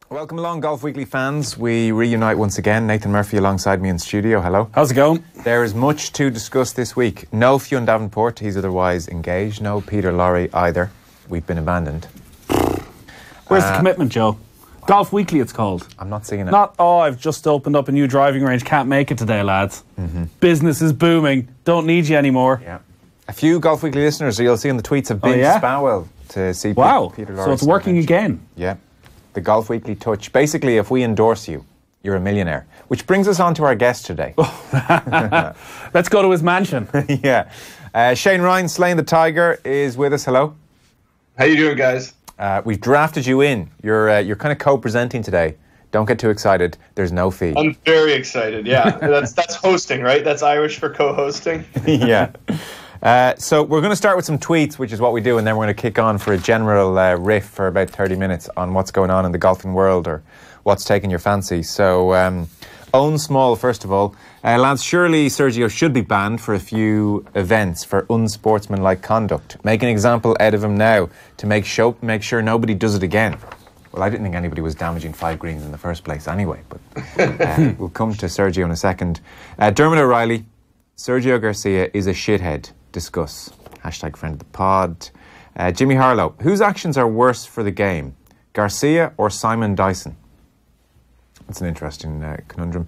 Welcome along, Golf Weekly fans. We reunite once again. Nathan Murphy alongside me in studio. Hello. How's it going? There is much to discuss this week. No Fionn Davenport, he's otherwise engaged. No Peter Lorre either. We've been abandoned. Where's the commitment, Joe? Golf Weekly, it's called. I'm not seeing it. I've just opened up a new driving range. Can't make it today, lads. Business is booming. Don't need you anymore. Yeah. A few Golf Weekly listeners, you'll see on the tweets, have been to Spowell to see Peter Lorre. So it's working again. Yeah. The Golf Weekly touch. Basically, if we endorse you, you're a millionaire. Which brings us on to our guest today. Let's go to his mansion. Yeah. Shane Ryan, Slaying the Tiger, is with us. Hello. How you doing, guys? We've drafted you in. You're kind of co-presenting today. Don't get too excited. There's no fee. I'm very excited. Yeah, that's hosting, right? That's Irish for co-hosting. Yeah. So we're going to start with some tweets, which is what we do, and then we're going to kick on for a general riff for about 30 minutes on what's going on in the golfing world or what's taking your fancy. So, Own Small, first of all. Lads, surely Sergio should be banned for a few events for unsportsmanlike conduct. Make an example out of him now to make sure nobody does it again. Well, I didn't think anybody was damaging 5 greens in the first place anyway, but we'll come to Sergio in a second. Dermot O'Reilly, Sergio Garcia is a shithead. Discuss. Hashtag friend of the pod. Jimmy Harlow, whose actions are worse for the game? Garcia or Simon Dyson? That's an interesting conundrum.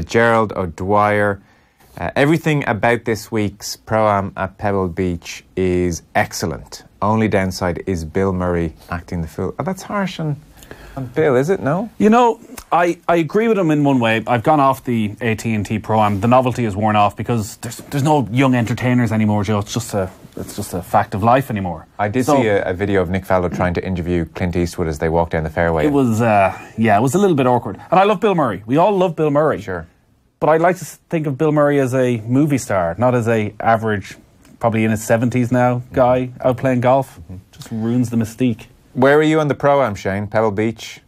Gerald O'Dwyer, everything about this week's Pro-Am at Pebble Beach is excellent. Only downside is Bill Murray acting the fool. Oh, that's harsh on Bill, is it? No? You know, I agree with him in one way. I've gone off the AT&T Pro-Am. The novelty is worn off because there's no young entertainers anymore, Joe. It's just a fact of life anymore. I did see a video of Nick Fowler trying to interview Clint Eastwood as they walked down the fairway. It was a little bit awkward. And I love Bill Murray. We all love Bill Murray. Sure. But I like to think of Bill Murray as a movie star, not as a average, probably in his 70s now, guy out playing golf. Just ruins the mystique. Where are you on the Pro-Am, Shane? Pebble Beach?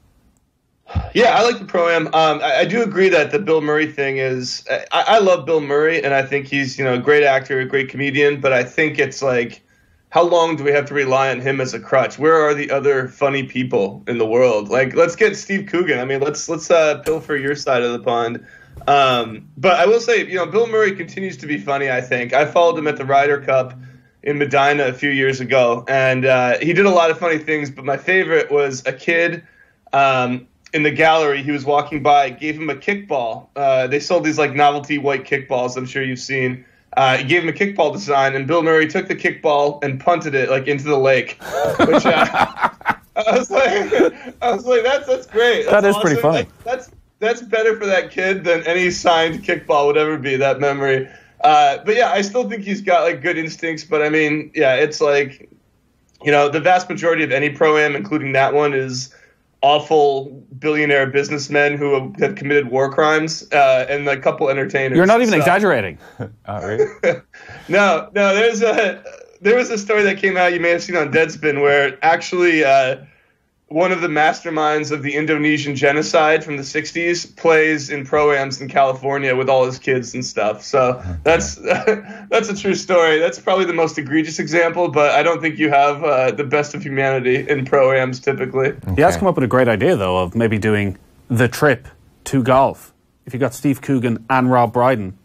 Yeah, I like the Pro-Am. I do agree that the Bill Murray thing is... I love Bill Murray, and I think he's a great actor, a great comedian, but I think it's like, how long do we have to rely on him as a crutch? Where are the other funny people in the world? Like, let's get Steve Coogan. I mean, let's pilfer your side of the pond. But I will say, Bill Murray continues to be funny, I think. I followed him at the Ryder Cup in Medina a few years ago, and he did a lot of funny things, but my favorite was a kid in the gallery. He was walking by, gave him a kickball. They sold these like novelty white kickballs, I'm sure you've seen. He gave him a kickball design, and Bill Murray took the kickball and punted it like into the lake, which I was like, that's great. That is pretty funny. That's better for that kid than any signed kickball would ever be, that memory. But yeah, I still think he's got like good instincts. But I mean, yeah, it's like, the vast majority of any Pro-Am, including that one, is awful billionaire businessmen who have committed war crimes and a couple entertainers. You're not even exaggerating. Oh, really? No. There was a story that came out, you may have seen on Deadspin, where actually one of the masterminds of the Indonesian genocide from the 60s plays in Pro-Ams in California with all his kids and stuff. So that's a true story. That's probably the most egregious example, but I don't think you have the best of humanity in Pro-Ams typically. Okay. He has come up with a great idea, though, of maybe doing the trip to golf. If you got Steve Coogan and Rob Brydon,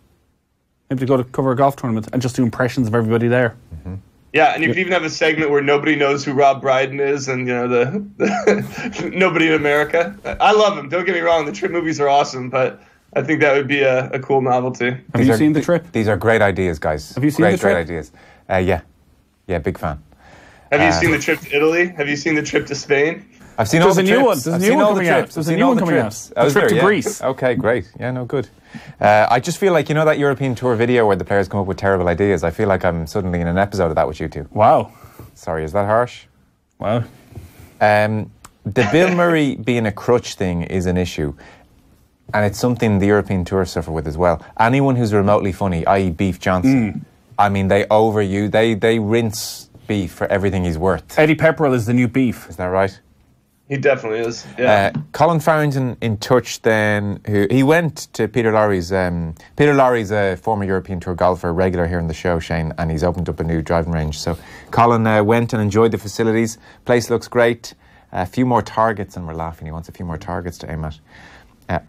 maybe to go to cover a golf tournament and just do impressions of everybody there. Yeah, and you could even have a segment where nobody knows who Rob Brydon is, and the nobody in America. I love him. Don't get me wrong; the Trip movies are awesome, but I think that would be a cool novelty. Have you seen The Trip? These are great ideas, guys. Have you seen The Trip? Great ideas. Yeah, big fan. Have you seen The Trip to Italy? Have you seen The Trip to Spain? I've seen all the trips. There's a new one coming out. There's a new one coming out. The Trip to Greece. Okay, great. Yeah, no, good. I just feel like, that European Tour video where the players come up with terrible ideas. I feel like I'm suddenly in an episode of that with you two. Wow. Sorry, is that harsh? Wow. The Bill Murray being a crutch thing is an issue. And it's something the European Tour suffer with as well. Anyone who's remotely funny, i.e. Beef Johnson, I mean, they overuse, they rinse Beef for everything he's worth. Eddie Pepperell is the new Beef. Is that right? He definitely is. Yeah. Colin Farrington in touch then, he went to Peter Lorre's. Peter Lorre's a former European Tour golfer, regular here on the show, Shane, and he's opened up a new driving range. So Colin went and enjoyed the facilities. Place looks great. A few more targets, and we're laughing. He wants a few more targets to aim at.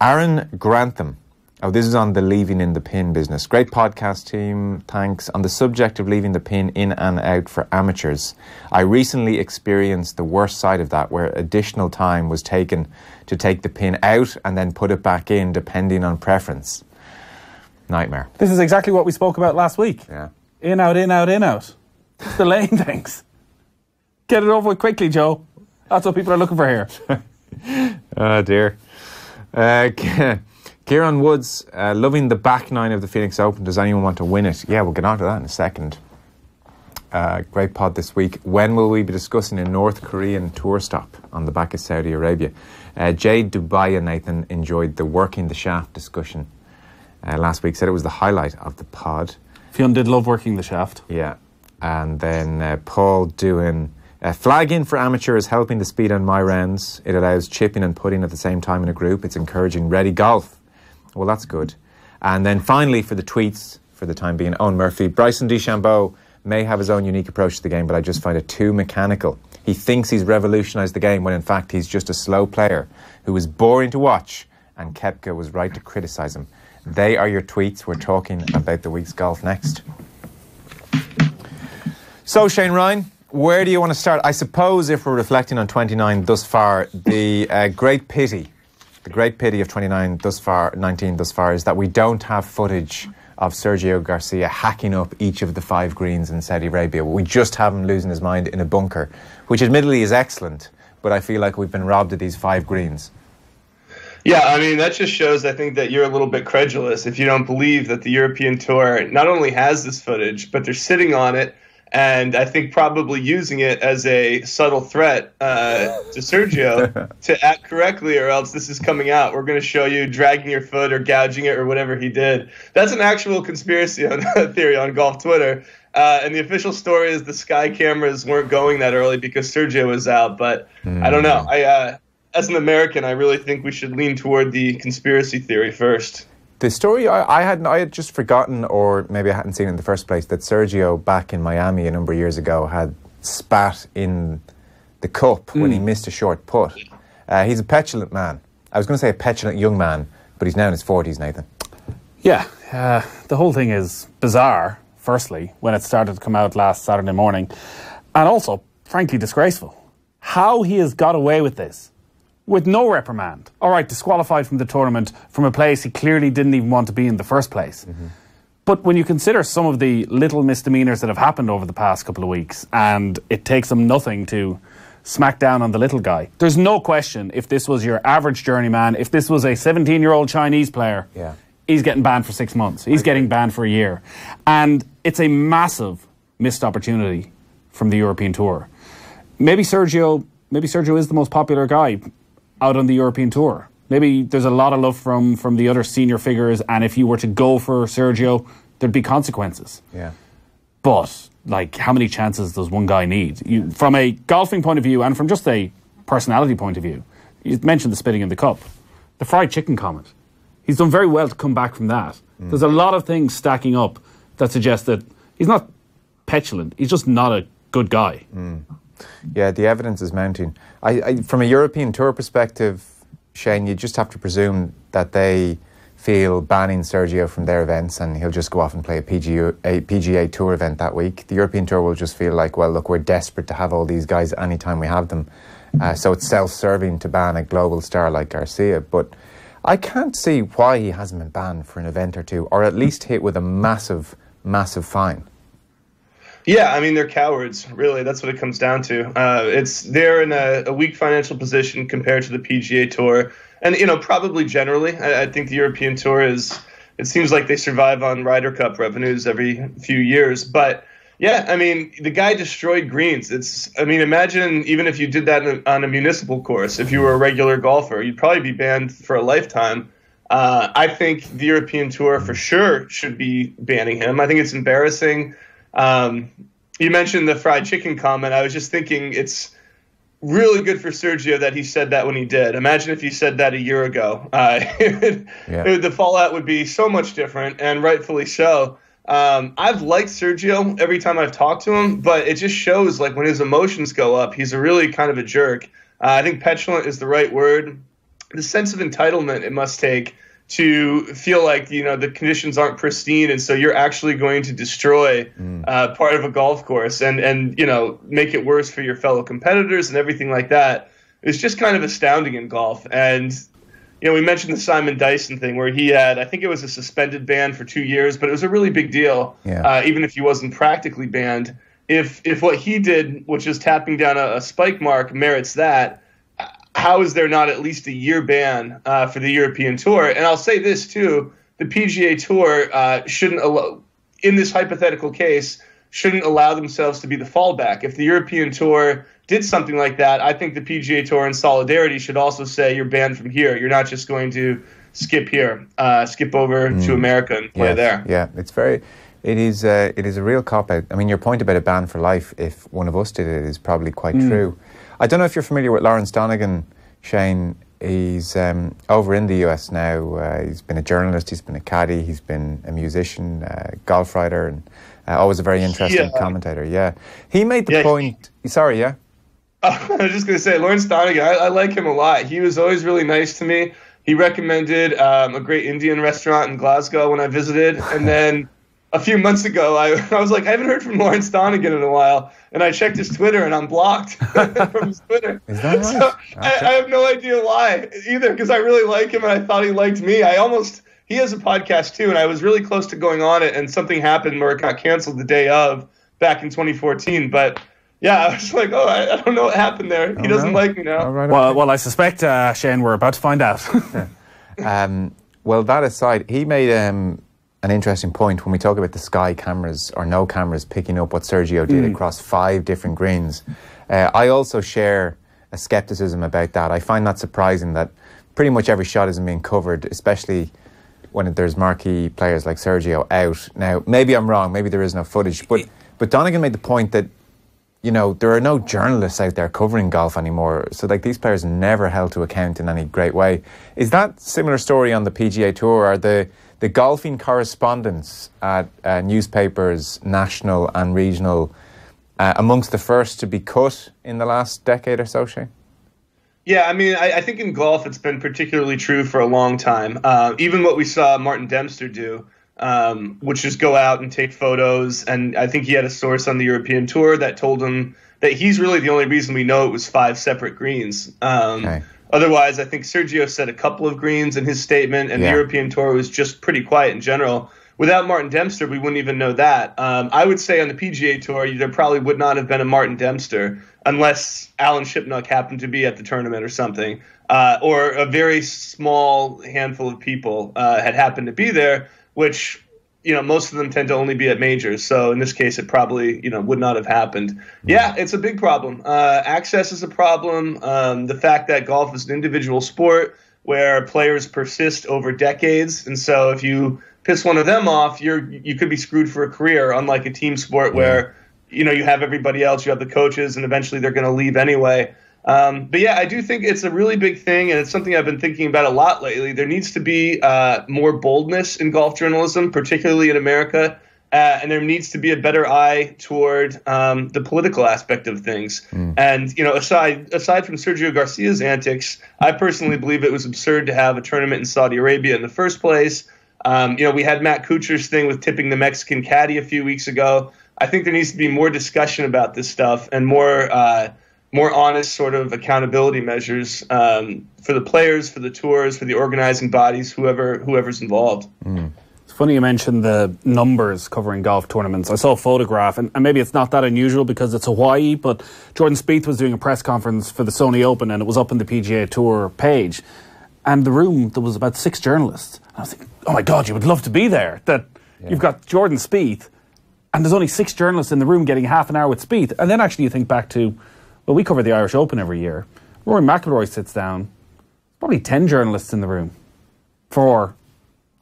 Aaron Grantham. Oh, this is on the leaving in the pin business. Great podcast team, thanks. On the subject of leaving the pin in and out for amateurs, I recently experienced the worst side of that, where additional time was taken to take the pin out and then put it back in, depending on preference. Nightmare. This is exactly what we spoke about last week. Yeah. In, out, in, out, in, out. It's delaying things. Get it over with quickly, Joe. That's what people are looking for here. Oh, dear. Kieran Woods, loving the back nine of the Phoenix Open. Does anyone want to win it? Yeah, we'll get on to that in a second. Great pod this week. When will we be discussing a North Korean tour stop on the back of Saudi Arabia? Jade Dubai and Nathan enjoyed the working the shaft discussion last week. Said it was the highlight of the pod. Fionn did love working the shaft. Yeah. And then Paul doing... flagging for amateurs, helping the speed on my rounds. It allows chipping and putting at the same time in a group. It's encouraging ready golf. Well, that's good. And then finally, for the tweets, for the time being, Owen Murphy. Bryson DeChambeau may have his own unique approach to the game, but I just find it too mechanical. He thinks he's revolutionised the game when in fact he's just a slow player who is boring to watch, and Koepka was right to criticise him. They are your tweets. We're talking about the week's golf next. So, Shane Ryan, where do you want to start? I suppose if we're reflecting on 29 thus far, the great pity of 19 thus far is that we don't have footage of Sergio Garcia hacking up each of the 5 greens in Saudi Arabia. We just have him losing his mind in a bunker, which admittedly is excellent, but I feel like we've been robbed of these 5 greens. Yeah, I mean, that just shows, I think, that you're a little bit credulous if you don't believe that the European Tour not only has this footage, but they're sitting on it, and I think probably using it as a subtle threat to Sergio to act correctly, or else this is coming out. We're going to show you dragging your foot or gouging it or whatever he did. That's an actual conspiracy theory on golf Twitter. And the official story is the Sky cameras weren't going that early because Sergio was out. But I don't know. As an American, I really think we should lean toward the conspiracy theory first. The story I had just forgotten, or maybe I hadn't seen it in the first place, that Sergio back in Miami a number of years ago had spat in the cup when he missed a short putt. He's a petulant man. I was going to say a petulant young man, but he's now in his 40s, Nathan. Yeah, the whole thing is bizarre, firstly, when it started to come out last Saturday morning, and also, frankly, disgraceful. How he has got away with this, with no reprimand. All right, disqualified from the tournament from a place he clearly didn't even want to be in the first place. Mm-hmm. But when you consider some of the little misdemeanours that have happened over the past couple of weeks, and it takes them nothing to smack down on the little guy, there's no question if this was your average journeyman, if this was a 17-year-old Chinese player, he's getting banned for 6 months. He's getting banned for a year. And it's a massive missed opportunity from the European Tour. Maybe Sergio is the most popular guy out on the European Tour. Maybe there's a lot of love from the other senior figures, and if you were to go for Sergio, there'd be consequences. Yeah. But, like, how many chances does one guy need? From a golfing point of view, and from just a personality point of view, you mentioned the spitting in the cup. The fried chicken comment. He's done very well to come back from that. There's a lot of things stacking up that suggest that he's not petulant, he's just not a good guy. Yeah, the evidence is mounting. I from a European Tour perspective, Shane, you just have to presume that they feel banning Sergio from their events and he'll just go off and play a PGA Tour event that week. The European Tour will just feel like, well, look, we're desperate to have all these guys anytime we have them. So it's self-serving to ban a global star like Garcia. But I can't see why he hasn't been banned for an event or two, or at least hit with a massive, massive fine. Yeah, I mean, they're cowards, really. That's what it comes down to. They're in a weak financial position compared to the PGA Tour. And, probably generally, I think the European Tour it seems like they survive on Ryder Cup revenues every few years. But, yeah, I mean, the guy destroyed greens. Imagine even if you did that on a municipal course, if you were a regular golfer, you'd probably be banned for a lifetime. I think the European Tour for sure should be banning him. I think it's embarrassing. You mentioned the fried chicken comment. I was just thinking it's really good for Sergio that he said that when he did. Imagine if he said that a year ago. The fallout would be so much different, and rightfully so. I've liked Sergio every time I've talked to him, but it just shows, like, when his emotions go up, he's a really kind of a jerk. I think petulant is the right word. The sense of entitlement it must take to feel like, the conditions aren't pristine, and so you're actually going to destroy part of a golf course and make it worse for your fellow competitors and everything like that. It's just kind of astounding in golf. And we mentioned the Simon Dyson thing where he had, I think it was a suspended ban for 2 years, but it was a really big deal, even if he wasn't practically banned. If what he did, which is tapping down a spike mark, merits that, how is there not at least a year ban for the European Tour? And I'll say this too, the PGA Tour shouldn't allow, in this hypothetical case, shouldn't allow themselves to be the fallback. If the European Tour did something like that, I think the PGA Tour in solidarity should also say you're banned from here. You're not just going to skip here, skip over to America and play there. Yeah, it is a real cop-out. I mean, your point about a ban for life, if one of us did it, is probably quite true. I don't know if you're familiar with Lawrence Donegan, Shane. He's over in the US now. He's been a journalist, he's been a caddy, he's been a musician, golf writer, and always a very interesting commentator. Yeah. He made the point... Sorry, yeah? I was just going to say, Lawrence Donegan, I like him a lot. He was always really nice to me. He recommended a great Indian restaurant in Glasgow when I visited, and then... a few months ago, I was like, I haven't heard from Lawrence Donegan in a while, and I checked his Twitter, and I'm blocked from his Twitter. Is that right? So I have no idea why either, because I really like him, and I thought he liked me. He has a podcast too, and I was really close to going on it, and something happened where it got canceled the day of, back in 2014. But yeah, I was like, I don't know what happened there. He doesn't like me now. Right, well, I suspect, Shane, we're about to find out. Well, that aside, he made... an interesting point when we talk about the Sky cameras or no cameras picking up what Sergio did across 5 different greens. I also share a skepticism about that. I find that surprising that pretty much every shot isn't being covered, especially when there's marquee players like Sergio out. Now, maybe I'm wrong, maybe there is no footage, but Donegan made the point that, there are no journalists out there covering golf anymore, so these players are never held to account in any great way. Is that similar story on the PGA Tour? Are the golfing correspondents at newspapers, national and regional, amongst the first to be cut in the last decade or so, Shane? Yeah, I mean, I think in golf it's been particularly true for a long time. Even what we saw Martin Dempster do, which is go out and take photos. And I think he had a source on the European Tour that told him that he's really the only reason we know it was 5 separate greens. Okay. Otherwise, I think Sergio said a couple of greens in his statement, and the European Tour was just pretty quiet in general. Without Martin Dempster, we wouldn't even know that. I would say on the PGA Tour, there probably would not have been a Martin Dempster unless Alan Shipnuck happened to be at the tournament or something, or a very small handful of people had happened to be there, which... most of them tend to only be at majors. So in this case, it probably, would not have happened. Yeah, it's a big problem. Access is a problem. The fact that golf is an individual sport where players persist over decades. And so if you piss one of them off, you could be screwed for a career, unlike a team sport where, you have everybody else, you have the coaches, and eventually they're going to leave anyway. But yeah, I do think it's a really big thing, and it's something I've been thinking about a lot lately. There needs to be more boldness in golf journalism, particularly in America, and there needs to be a better eye toward the political aspect of things. And aside from Sergio Garcia's antics, I personally believe it was absurd to have a tournament in Saudi Arabia in the first place. We had Matt Kuchar's thing with tipping the Mexican caddy a few weeks ago. I think there needs to be more discussion about this stuff and more honest sort of accountability measures for the players, for the tours, for the organizing bodies, whoever's involved. It's funny you mentioned the numbers covering golf tournaments. I saw a photograph, and maybe it's not that unusual because it's Hawaii, but Jordan Spieth was doing a press conference for the Sony Open, and it was up on the PGA Tour page. And the room, there was about 6 journalists. And I was thinking, oh my God, you would love to be there. You've got Jordan Spieth, and there's only 6 journalists in the room getting half an hour with Spieth. And then actually you think back to... well, we cover the Irish Open every year. Rory McIlroy sits down. Probably 10 journalists in the room for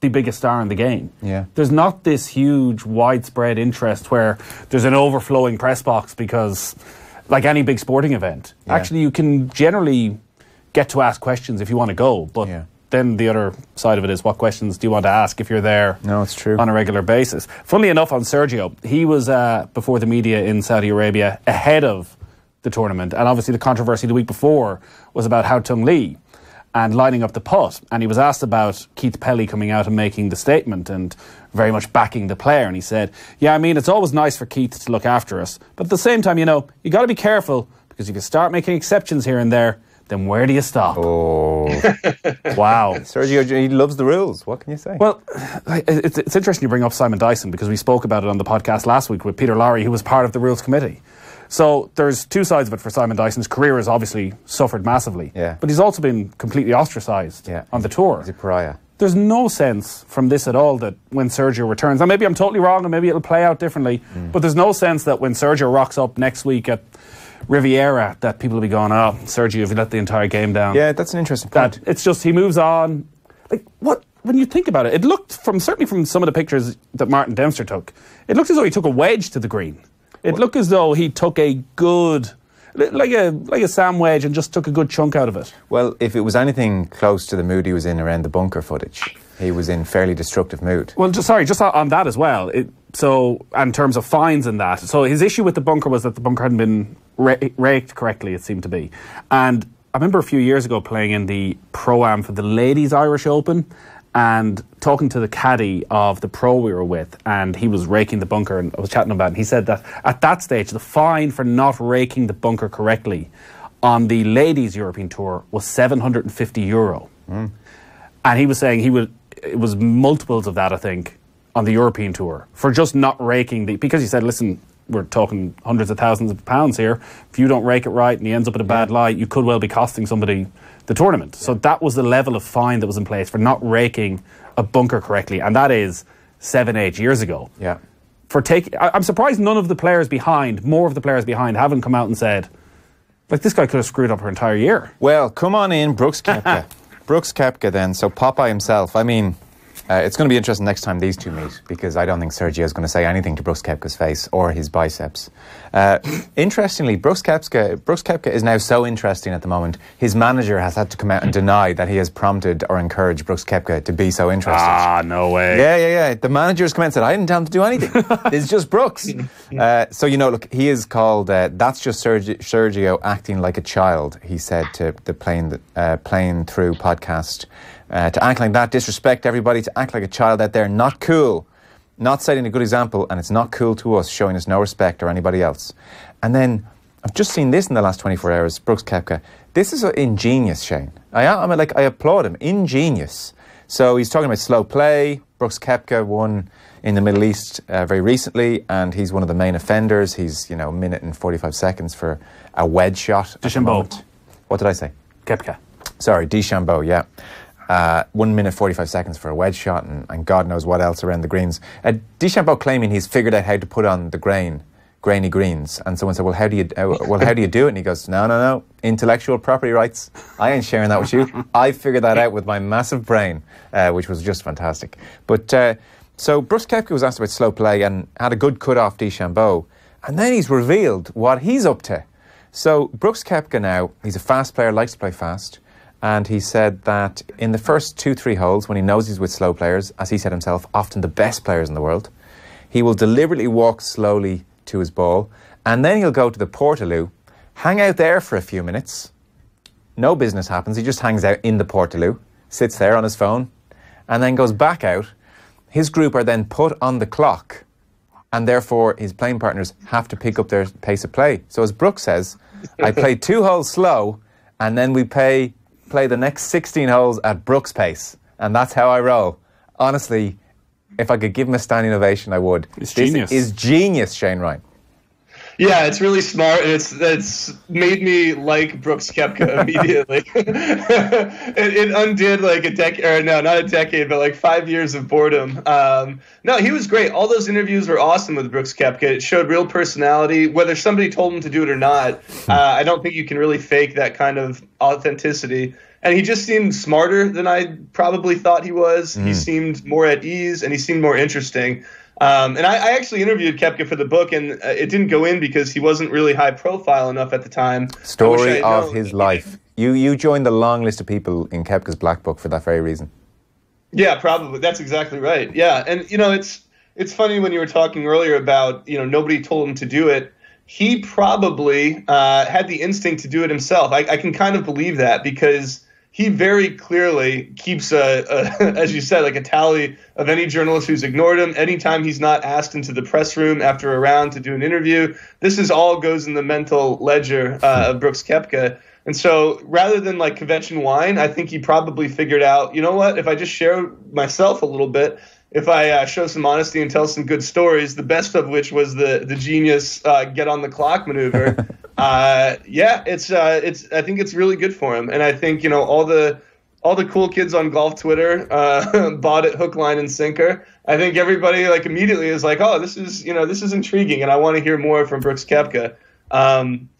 the biggest star in the game. Yeah. There's not this huge, widespread interest where there's an overflowing press box because, like any big sporting event, actually you can generally get to ask questions if you want to go. But then the other side of it is, what questions do you want to ask if you're there it's true. On a regular basis? Funnily enough, on Sergio, he was before the media in Saudi Arabia ahead of the tournament. And obviously the controversy the week before was about Hao Tung Lee and lining up the putt. And he was asked about Keith Pelly coming out and making the statement and very much backing the player. And he said, yeah, I mean, it's always nice for Keith to look after us. But at the same time, you know, you got to be careful, because if you start making exceptions here and there, then where do you stop? Oh. Wow. Sergio, he loves the rules. What can you say? Well, it's interesting you bring up Simon Dyson, because we spoke about it on the podcast last week with Peter Lowry, who was part of the rules committee. So there's two sides of it for Simon Dyson. His career has obviously suffered massively. Yeah. But he's also been completely ostracised on the tour. He's a pariah. There's no sense from this at all that when Sergio returns, and maybe I'm totally wrong and maybe it'll play out differently, but there's no sense that when Sergio rocks up next week at Riviera that people will be going, oh, Sergio, have you let the entire game down? Yeah, that's an interesting point. It's just he moves on. Like, what? When you think about it, it looked, certainly from some of the pictures that Martin Dempster took, it looked as though he took a wedge to the green. It looked as though he took a good, like a Sam wedge, and just took a good chunk out of it. Well, if it was anything close to the mood he was in around the bunker footage, he was in fairly destructive mood. Well, just on that as well. So, in terms of fines and that, so his issue with the bunker was that the bunker hadn't been raked correctly, it seemed to be. And I remember a few years ago playing in the Pro-Am for the Ladies Irish Open, and talking to the caddy of the pro we were with, and he was raking the bunker, and I was chatting about it, and he said that at that stage the fine for not raking the bunker correctly on the Ladies European Tour was €750. And he was saying it was multiples of that, I think, on the European Tour for just not raking because he said, listen, we're talking hundreds of thousands of pounds here. If you don't rake it right and he ends up in a bad light, you could well be costing somebody the tournament. So that was the level of fine that was in place for not raking a bunker correctly, and that is 7-8 years ago. Yeah. I'm surprised more of the players behind, haven't come out and said, like, this guy could have screwed up her entire year. Well, come on in, Brooks Koepka. Brooks Koepka then, so Popeye himself. I mean, it's going to be interesting next time these two meet, because I don't think Sergio is going to say anything to Brooks Koepka's face or his biceps. Interestingly, Brooks Koepka is now so interesting at the moment. His manager has had to come out and deny that he has prompted or encouraged Brooks Koepka to be so interested. Ah, no way. Yeah. The manager has come out and said, I didn't tell him to do anything. It's just Brooks. So, look, he is called, that's just Sergio acting like a child, he said to the Playing Through podcast. To act like that, disrespect everybody, to act like a child out there, not cool, not setting a good example, and it's not cool to us, showing us no respect or anybody else. And then, I've just seen this in the last 24 hours, Brooks Koepka. This is ingenious, Shane. I applaud him, ingenious. So he's talking about slow play. Brooks Koepka won in the Middle East very recently, and he's one of the main offenders. He's, a minute and 45 seconds for a wedge shot. DeChambeau. What did I say? Koepka. Sorry, DeChambeau, yeah. 1 minute 45 seconds for a wedge shot, and God knows what else around the greens. DeChambeau claiming he's figured out how to put on the grainy greens, and someone said, well, how do you do it? And he goes, no, intellectual property rights. I ain't sharing that with you. I figured that out with my massive brain, which was just fantastic. But so Brooks Koepka was asked about slow play and had a good cut off DeChambeau, and then he's revealed what he's up to. So Brooks Koepka now, he's a fast player, likes to play fast. And he said that in the first 2-3 holes, when he knows he's with slow players, as he said himself, often the best players in the world, he will deliberately walk slowly to his ball, and then he'll go to the Portaloo, hang out there for a few minutes. No business happens. He just hangs out in the Portaloo, sits there on his phone, and then goes back out. His group are then put on the clock, and therefore his playing partners have to pick up their pace of play. So as Brooks says, I played 2 holes slow, and then we play the next 16 holes at Brooks' pace, and that's how I roll. Honestly, if I could give him a standing ovation, I would. It's genius. This is genius, Shane Ryan. Yeah, it's really smart. It's made me like Brooks Koepka immediately. It undid like a decade, or no, not a decade, but like 5 years of boredom. No, he was great. All those interviews were awesome with Brooks Koepka. It showed real personality. Whether somebody told him to do it or not, I don't think you can really fake that kind of authenticity. And he just seemed smarter than I probably thought he was. He seemed more at ease, and he seemed more interesting. And I actually interviewed Koepka for the book, and it didn't go in because he wasn't really high profile enough at the time. Story of his life. You joined the long list of people in Koepka's Black Book for that very reason. Yeah, probably. That's exactly right. Yeah, and it's funny when you were talking earlier about nobody told him to do it. he probably had the instinct to do it himself. I can kind of believe that because he very clearly keeps as you said, like a tally of any journalist who's ignored him. Anytime he's not asked into the press room after a round to do an interview, this is all goes in the mental ledger of Brooks Koepka. And so rather than like convention wine, I think he probably figured out, you know what, if I just share myself a little bit, if I show some honesty and tell some good stories, the best of which was the genius get on the clock maneuver. I think it's really good for him. And I think, you know, all the cool kids on golf Twitter bought it hook, line, and sinker. I think everybody like immediately is like, oh, this is intriguing, and I want to hear more from Brooks Koepka.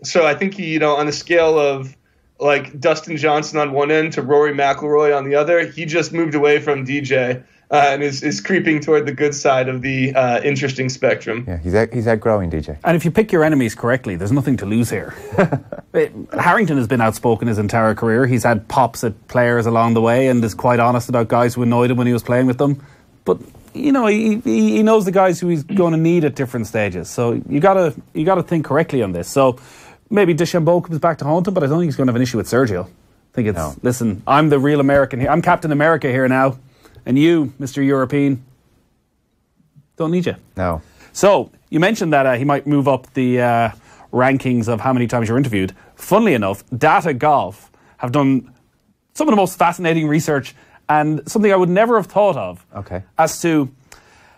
So I think he, you know, on a scale of like Dustin Johnson on one end to Rory McIlroy on the other, he just moved away from DJ and is creeping toward the good side of the interesting spectrum. Yeah, he's outgrowing DJ. And if you pick your enemies correctly, there's nothing to lose here. Harrington has been outspoken his entire career. He's had pops at players along the way and is quite honest about guys who annoyed him when he was playing with them. But you know, he knows the guys who he's going to need at different stages. So you gotta think correctly on this. So maybe DeChambeau comes back to haunt him, but I don't think he's going to have an issue with Sergio. I think it's listen, I'm the real American here. I'm Captain America here now. And you, Mr. European, don't need you. No. So, you mentioned that he might move up the rankings of how many times you're interviewed. Funnily enough, Data Golf have done some of the most fascinating research and something I would never have thought of as to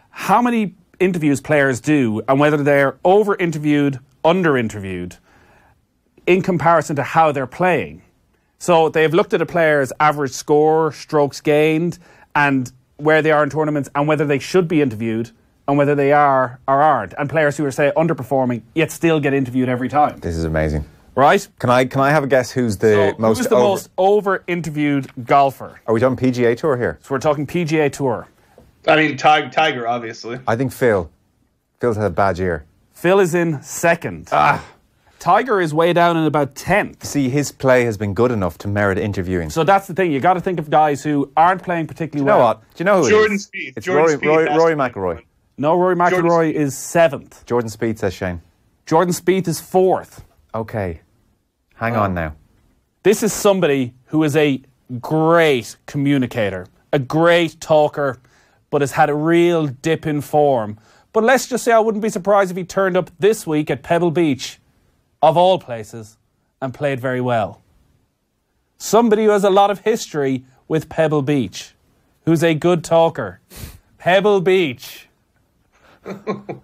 how many interviews players do and whether they're over-interviewed, under-interviewed in comparison to how they're playing. So, they've looked at a player's average score, strokes gained, and where they are in tournaments and whether they should be interviewed and whether they are or aren't. And players who are, say, underperforming yet still get interviewed every time. This is amazing. Right? Can I have a guess who's the most over-interviewed golfer? Are we talking PGA Tour here? So we're talking PGA Tour. I mean, Tiger, obviously. I think Phil. Phil's had a bad year. Phil is in second. Tiger is way down in about 10th. See, his play has been good enough to merit interviewing. So that's the thing. You got to think of guys who aren't playing particularly well. You know what? Do you know who Jordan it is? Spieth. It's Jordan Rory McIlroy. No, Rory McIlroy is 7th. Jordan Spieth, says Shane. Jordan Spieth is 4th. Okay. Hang on now. This is somebody who is a great communicator, a great talker, but has had a real dip in form. But let's just say I wouldn't be surprised if he turned up this week at Pebble Beach, of all places, and played very well. Somebody who has a lot of history with Pebble Beach, who's a good talker. Pebble Beach.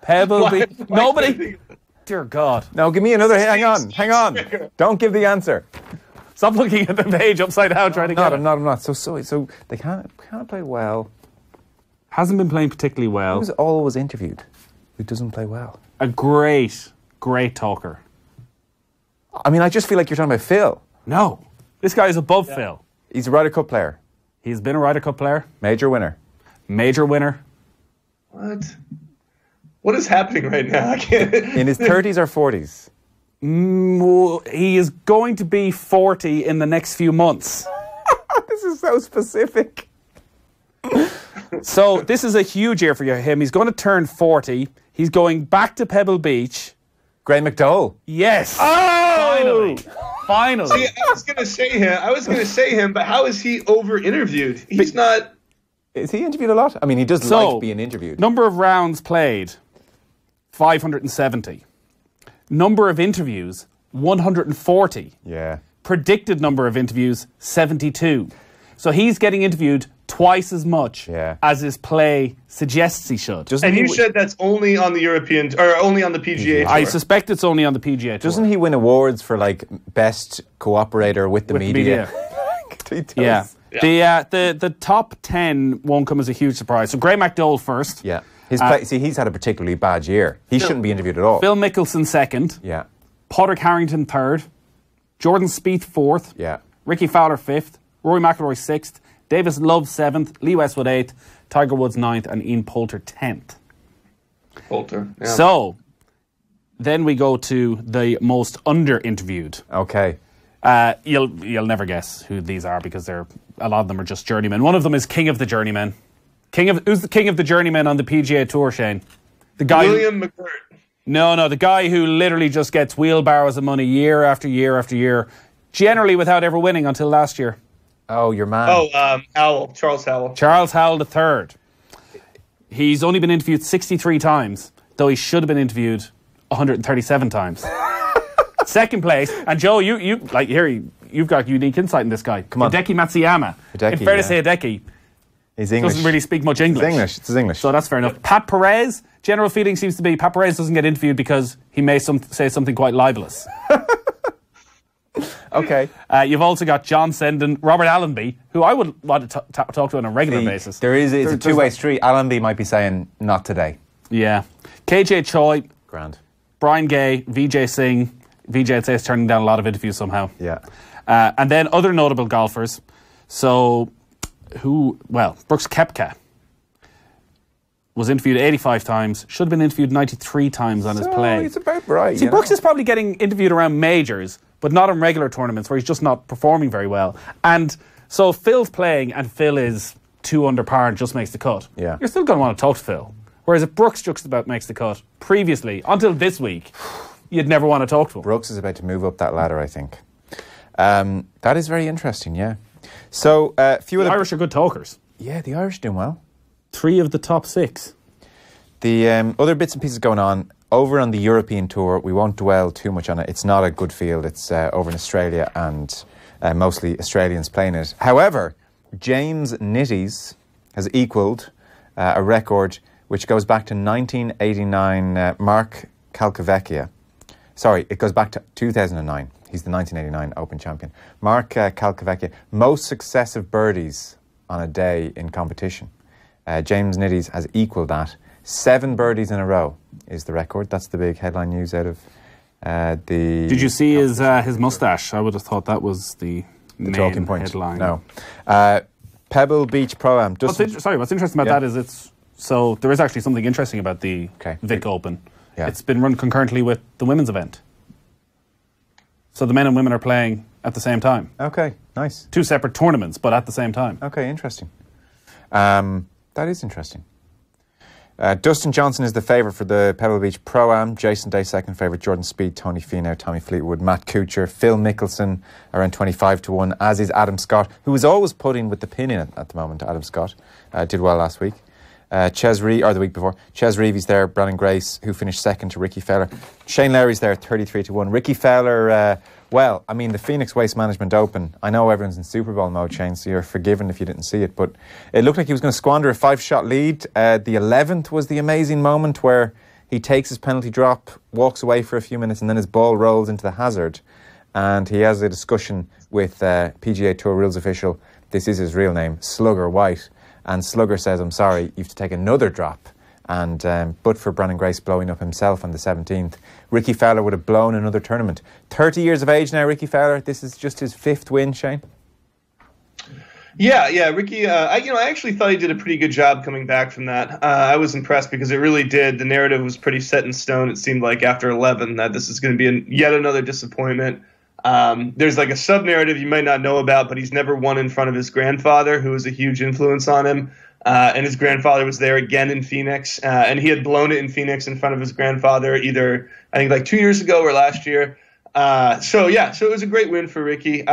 Pebble Beach. Nobody. Dear God. No, give me another. Hang on. Don't give the answer. Stop looking at the page upside down trying to get it. I'm not. So they can't play well. Hasn't been playing particularly well. Who's always interviewed who doesn't play well? A great talker. I mean, I just feel like you're talking about Phil. No. This guy is above Phil. He's a Ryder Cup player. He's been a Ryder Cup player. Major winner. What is happening right now? I can't. In his 30s or 40s? He is going to be 40 in the next few months. This is so specific. So this is a huge year for him. He's going to turn 40. He's going back to Pebble Beach. Graham McDowell. Yes. Oh! Finally. See, I was going to say him, but how is he over-interviewed? He's not... Is he interviewed a lot? I mean, he does like being interviewed. Number of rounds played, 570. Number of interviews, 140. Yeah. Predicted number of interviews, 72. So he's getting interviewed twice as much as his play suggests he should. And you said that's only on the European, or only on the PGA Tour. I suspect it's only on the PGA Tour. Doesn't he win awards for like best cooperator with the media? Yeah. The top 10 won't come as a huge surprise. So Graham McDowell first. Yeah. His play, he's had a particularly bad year. He shouldn't be interviewed at all. Phil Mickelson second. Yeah. Padraig Harrington third. Jordan Spieth fourth. Yeah. Rickie Fowler fifth. Rory McIlroy sixth. Davis Love seventh. Lee Westwood eighth. Tiger Woods ninth. And Ian Poulter 10th. Poulter, yeah. So, then we go to the most under-interviewed. Okay. You'll never guess who these are because a lot of them are just journeymen. One of them is King of the Journeymen. Who's the King of the Journeymen on the PGA Tour, Shane? The guy William McGirt. No, the guy who literally just gets wheelbarrows of money year after year after year, generally without ever winning until last year. Oh, your man. Howell, Charles Howell. Charles Howell III. He's only been interviewed 63 times, though he should have been interviewed 137 times. Second place, and Joe, you've got unique insight in this guy. Come on. Hideki Matsuyama. Hideki, it's fair to say Hideki. He's English. Doesn't really speak much English. It's English. So that's fair enough. Pat Perez, general feeling seems to be Pat Perez doesn't get interviewed because he may say something quite libelous. Okay. You've also got John Senden, Robert Allenby, who I would want to talk to on a regular basis. It's a two-way street. Allenby might be saying, not today. Yeah. KJ Choi. Grand. Brian Gay, Vijay Singh. Vijay, I'd say, is turning down a lot of interviews somehow. Yeah. And then other notable golfers. So, Brooks Koepka was interviewed 85 times, should have been interviewed 93 times on his play. It's about right. See, Brooks is probably getting interviewed around majors, but not in regular tournaments where he's just not performing very well. And so Phil's playing and Phil is 2 under par and just makes the cut. Yeah. You're still going to want to talk to Phil. Whereas if Brooks just about makes the cut previously, until this week, you'd never want to talk to him. Brooks is about to move up that ladder, I think. That is very interesting, yeah. So, a few of the Irish are good talkers. Yeah, the Irish are doing well. 3 of the top 6. The other bits and pieces going on over on the European tour, we won't dwell too much on it. It's not a good field. It's over in Australia and mostly Australians playing it. However, James Nitties has equalled a record which goes back to 1989. Mark Calcavecchia. Sorry, it goes back to 2009. He's the 1989 Open champion. Mark Calcavecchia, most successive birdies on a day in competition. James Nitties has equalled that. 7 birdies in a row is the record. That's the big headline news out of the... Did you see his moustache? I would have thought that was the main talking point. Headline. No. Pebble Beach Pro-Am. What's interesting about that is so there is actually something interesting about the Vic Open. Yeah. It's been run concurrently with the women's event. So the men and women are playing at the same time. Okay, nice. 2 separate tournaments, but at the same time. Okay, interesting. That is interesting. Dustin Johnson is the favourite for the Pebble Beach Pro-Am. Jason Day, second favourite. Jordan Spieth, Tony Finau, Tommy Fleetwood, Matt Kuchar, Phil Mickelson, around 25-1, as is Adam Scott, who is always putting with the pin in it at the moment. Adam Scott did well last week. The week before. Ches Reeves there, Brandon Grace, who finished second to Rickie Fowler. Shane Lowry's there, 33-1. Rickie Fowler, the Phoenix Waste Management Open. I know everyone's in Super Bowl mode, Shane, so you're forgiven if you didn't see it, but it looked like he was going to squander a 5-shot lead. The 11th was the amazing moment where he takes his penalty drop, walks away for a few minutes, and then his ball rolls into the hazard. And he has a discussion with PGA Tour rules official, this is his real name, Slugger White. And Slugger says, I'm sorry, you have to take another drop. And but for Brandon Grace blowing up himself on the 17th, Rickie Fowler would have blown another tournament. 30 years of age now, Rickie Fowler. This is just his 5th win, Shane. Yeah, Rickie. I actually thought he did a pretty good job coming back from that. I was impressed because it really did. The narrative was pretty set in stone. It seemed like after 11 that this is going to be yet another disappointment. There's like a sub-narrative you might not know about, but he's never won in front of his grandfather, who was a huge influence on him. And his grandfather was there again in Phoenix. And he had blown it in Phoenix in front of his grandfather either, I think, like 2 years ago or last year. So it was a great win for Rickie.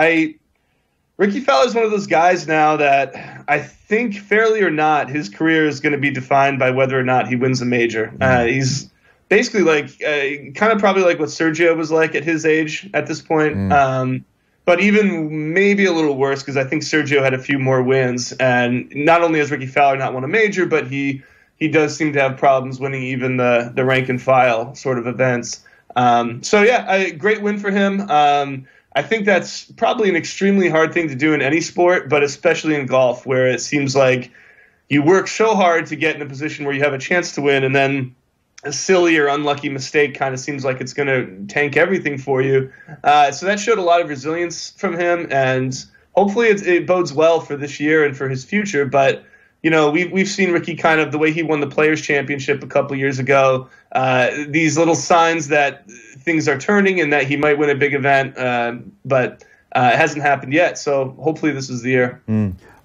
Rickie Fowler is one of those guys now that I think, fairly or not, his career is going to be defined by whether or not he wins a major. He's basically kind of probably like what Sergio was like at his age at this point. But even maybe a little worse because I think Sergio had a few more wins. And not only has Rickie Fowler not won a major, but he does seem to have problems winning even the rank and file sort of events. Great win for him. I think that's probably an extremely hard thing to do in any sport, but especially in golf, where it seems like you work so hard to get in a position where you have a chance to win, and then a silly or unlucky mistake kind of seems like it's going to tank everything for you. So that showed a lot of resilience from him, and hopefully it bodes well for this year and for his future. But we've seen Rickie kind of the way he won the Players' Championship a couple years ago. These little signs that things are turning and that he might win a big event, but it hasn't happened yet. So hopefully this is the year.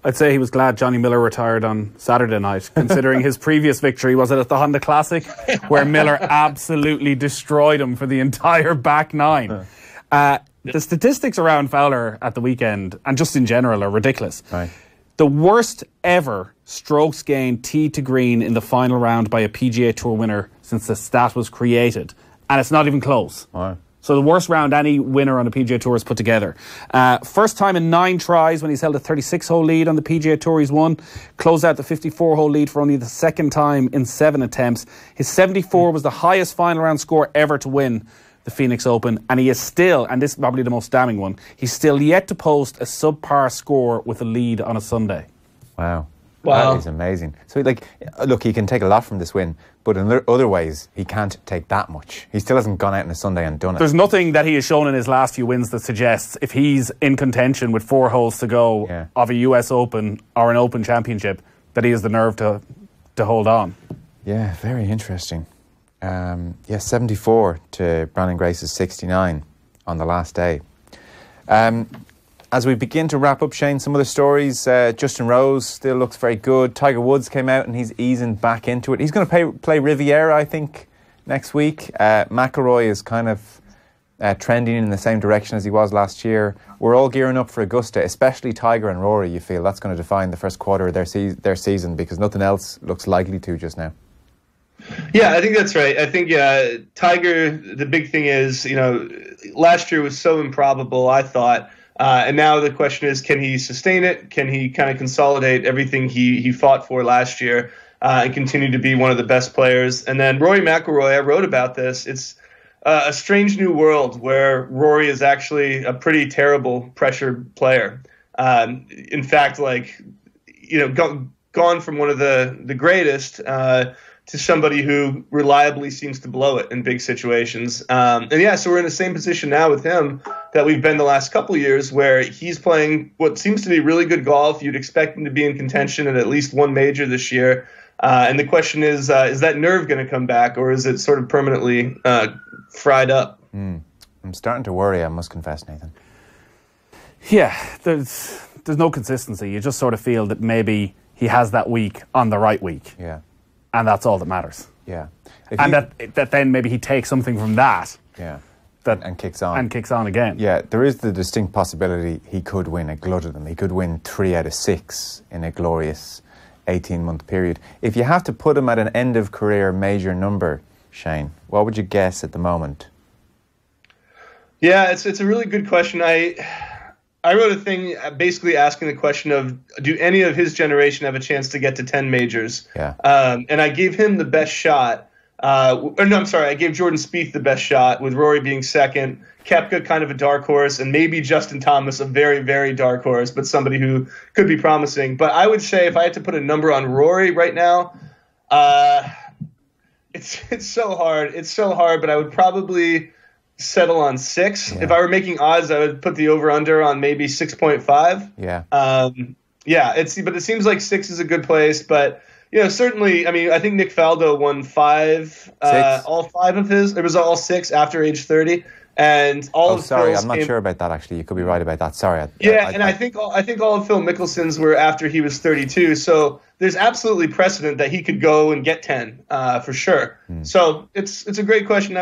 I'd say he was glad Johnny Miller retired on Saturday night, considering his previous victory was it at the Honda Classic, where Miller absolutely destroyed him for the entire back nine. The statistics around Fowler at the weekend, and just in general, are ridiculous. Right. The worst ever strokes gained tee to green in the final round by a PGA Tour winner since the stat was created. And it's not even close. Wow. So the worst round any winner on the PGA Tour has put together. First time in 9 tries when he's held a 36-hole lead on the PGA Tour he's won. Closed out the 54-hole lead for only the second time in 7 attempts. His 74 was the highest final round score ever to win the Phoenix Open. And he is still, and this is probably the most damning one, he's still yet to post a subpar score with a lead on a Sunday. Wow. Wow. That is amazing. So, look, he can take a lot from this win, but in other ways, he can't take that much. He still hasn't gone out on a Sunday and done it. There's nothing that he has shown in his last few wins that suggests if he's in contention with 4 holes to go of a US Open or an Open Championship, that he has the nerve to hold on. Yeah, very interesting. 74 to Brandon Grace's 69 on the last day. As we begin to wrap up, Shane, some other stories. Justin Rose still looks very good. Tiger Woods came out and he's easing back into it. He's going to play Riviera, I think, next week. McIlroy is kind of trending in the same direction as he was last year. We're all gearing up for Augusta, especially Tiger and Rory. You feel that's going to define the first quarter of their season because nothing else looks likely to just now. Yeah, I think that's right. I think Tiger, the big thing is, last year was so improbable, I thought. And now the question is, can he sustain it? Can he kind of consolidate everything he fought for last year and continue to be one of the best players? And then Rory McIlroy, I wrote about this. It's a strange new world where Rory is actually a pretty terrible pressure player. In fact, gone from one of the greatest to somebody who reliably seems to blow it in big situations. So we're in the same position now with him that we've been the last couple of years where he's playing what seems to be really good golf. You'd expect him to be in contention at least one major this year. And the question is that nerve going to come back or is it sort of permanently fried up? I'm starting to worry, I must confess, Nathan. Yeah, there's no consistency. You just sort of feel that maybe he has that week on the right week. Yeah. And that's all that matters. Yeah. That then maybe he takes something from that. Yeah. And kicks on. And kicks on again. Yeah, there is the distinct possibility he could win a glut of them. He could win 3 out of 6 in a glorious 18-month period. If you have to put him at an end-of-career major number, Shane, what would you guess at the moment? Yeah, it's a really good question. I wrote a thing basically asking the question of, do any of his generation have a chance to get to 10 majors? Yeah. And I gave him the best shot. I gave Jordan Spieth the best shot, with Rory being second, Koepka kind of a dark horse, and maybe Justin Thomas a very, very dark horse, but somebody who could be promising. But I would say if I had to put a number on Rory right now, it's so hard. It's so hard, but I would probably settle on 6. Yeah. If I were making odds, I would put the over-under on maybe 6.5. Yeah. But it seems like 6 is a good place. But, certainly, I think Nick Faldo won 5, all 5 of his. It was all 6 after age 30. And all of Phil's I'm not sure about that, actually. You could be right about that. Sorry. I think all of Phil Mickelson's were after he was 32. So there's absolutely precedent that he could go and get 10 for sure. So it's a great question.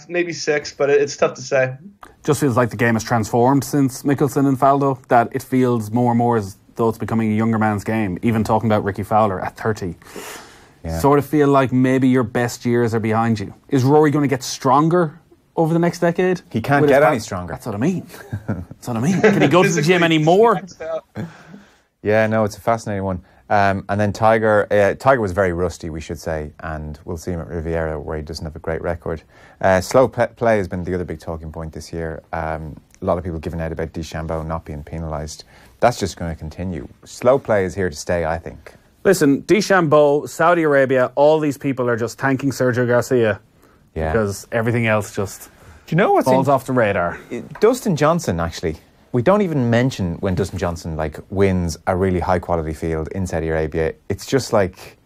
Maybe 6, but it's tough to say. Just feels like the game has transformed since Mickelson and Faldo, that it feels more and more as though it's becoming a younger man's game. Even talking about Rickie Fowler at 30. Yeah. Sort of feel like maybe your best years are behind you. Is Rory going to get stronger over the next decade? He can't get any stronger. That's what I mean. Can he go to the gym anymore? Yeah, no, it's a fascinating one. And then Tiger was very rusty, we should say, and we'll see him at Riviera where he doesn't have a great record. Slow play has been the other big talking point this year. A lot of people giving out about DeChambeau not being penalised. That's just going to continue. Slow play is here to stay, I think. Listen, DeChambeau, Saudi Arabia, all these people are just thanking Sergio Garcia. Yeah. Because everything else just falls off the radar. Dustin Johnson, actually. We don't even mention when Dustin Johnson wins a really high quality field in Saudi Arabia. It's just like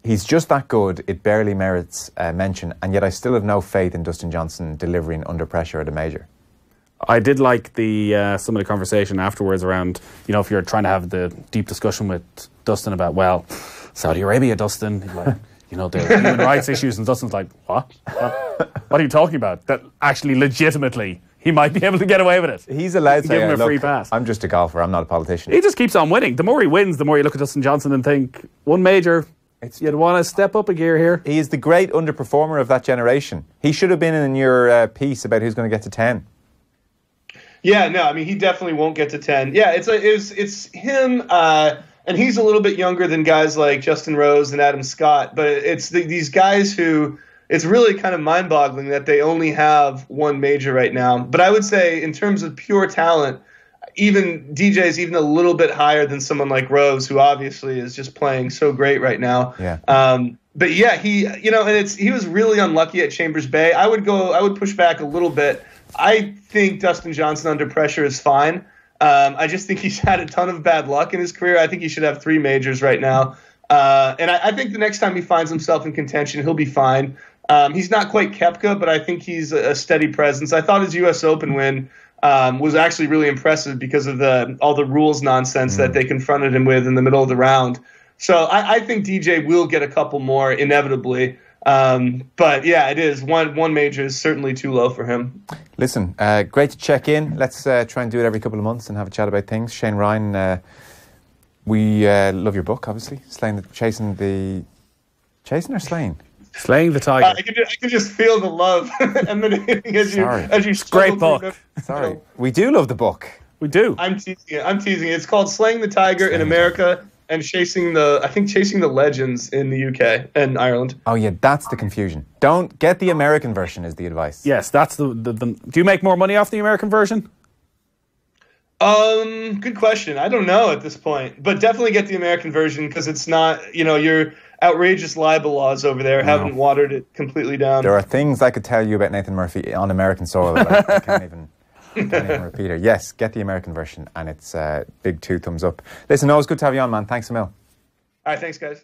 he's just that good. It barely merits mention, and yet I still have no faith in Dustin Johnson delivering under pressure at a major. I did like the some of the conversation afterwards around, if you're trying to have the deep discussion with Dustin about, well, Saudi Arabia, Dustin, like, the human rights issues, and Dustin's like, what? What are you talking about? That actually legitimately he might be able to get away with it. He's allowed to give him a free pass. I'm just a golfer, I'm not a politician. He just keeps on winning. The more he wins, the more you look at Dustin Johnson and think, one major, you'd want to step up a gear here. He is the great underperformer of that generation. He should have been in your piece about who's going to get to 10. Yeah, no, I mean, he definitely won't get to 10. Yeah, it's him, and he's a little bit younger than guys like Justin Rose and Adam Scott, but it's these guys who, it's really kind of mind-boggling that they only have one major right now. But I would say in terms of pure talent, even DJ's even a little bit higher than someone like Rose, who obviously is just playing so great right now. Yeah. But yeah, he was really unlucky at Chambers Bay. I would push back a little bit. I think Dustin Johnson under pressure is fine. I just think he's had a ton of bad luck in his career. I think he should have 3 majors right now. And I think the next time he finds himself in contention, he'll be fine. He's not quite Koepka, but I think he's a steady presence. I thought his U.S. Open win was actually really impressive because of all the rules nonsense that they confronted him with in the middle of the round. So I think DJ will get a couple more inevitably. But yeah, it is. One major is certainly too low for him. Listen, great to check in. Let's try and do it every couple of months and have a chat about things. Shane Ryan, we love your book, obviously. Chasing or slaying? Slaying the Tiger. I can just feel the love emanating as you great book. Sorry, we do love the book. We do. I'm teasing it. It's called Slaying the Tiger in America and Chasing the Legends in the UK and Ireland. Oh yeah, that's the confusion. Don't get the American version is the advice. Yes, that's the. Do you make more money off the American version? Good question. I don't know at this point, but definitely get the American version because it's not, your outrageous libel laws over there haven't watered it completely down. There are things I could tell you about Nathan Murphy on American soil, but I can't even repeat it. Yes, get the American version, and it's big 2 thumbs up. Listen, always good to have you on, man. Thanks a mil. All right, thanks, guys.